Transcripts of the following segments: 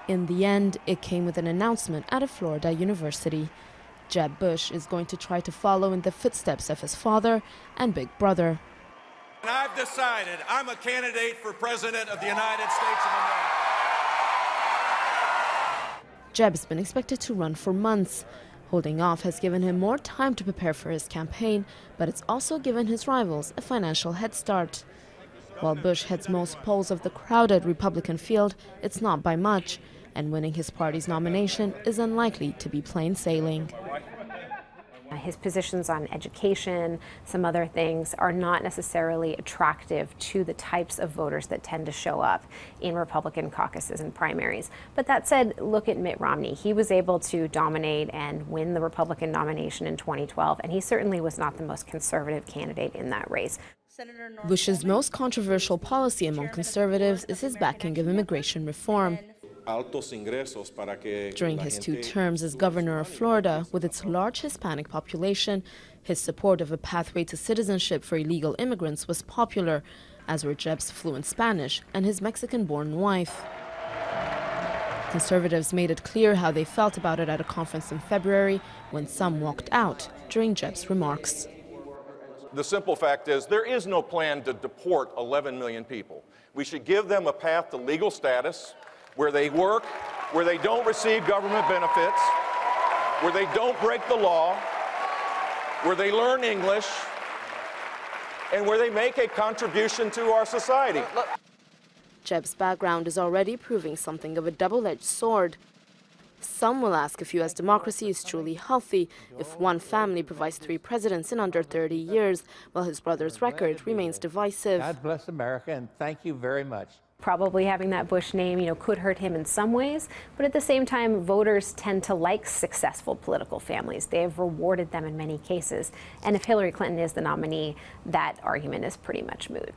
In the end, it came with an announcement at a Florida university. Jeb Bush is going to try to follow in the footsteps of his father and big brother. And I've decided I'm a candidate for President of the United States of America. Jeb's been expected to run for months. Holding off has given him more time to prepare for his campaign, but it's also given his rivals a financial head start. While Bush heads most polls of the crowded Republican field, it's not by much, and winning his party's nomination is unlikely to be plain sailing. His positions on education, some other things, are not necessarily attractive to the types of voters that tend to show up in Republican caucuses and primaries. But that said, look at Mitt Romney. He was able to dominate and win the Republican nomination in 2012, and he certainly was not the most conservative candidate in that race. Bush's most controversial policy among conservatives is his backing of immigration reform. During his 2 terms as governor of Florida, with its large Hispanic population, his support of a pathway to citizenship for illegal immigrants was popular, as were Jeb's fluent Spanish and his Mexican-born wife. Conservatives made it clear how they felt about it at a conference in February, when some walked out during Jeb's remarks. The simple fact is there is no plan to deport 11 million people. We should give them a path to legal status, where they work, where they don't receive government benefits, where they don't break the law, where they learn English, and where they make a contribution to our society. Jeb's background is already proving something of a double-edged sword. Some will ask if U.S. democracy is truly healthy if one family provides 3 presidents in under 30 years, while his brother's record remains divisive. God bless America, and thank you very much. Probably having that Bush name, could hurt him in some ways, but at the same time, voters tend to like successful political families. They have rewarded them in many cases. And if Hillary Clinton is the nominee, that argument is pretty much moot.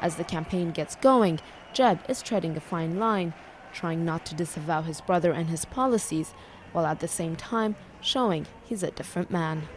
As the campaign gets going, Jeb is treading a fine line, trying not to disavow his brother and his policies, while at the same time showing he's a different man.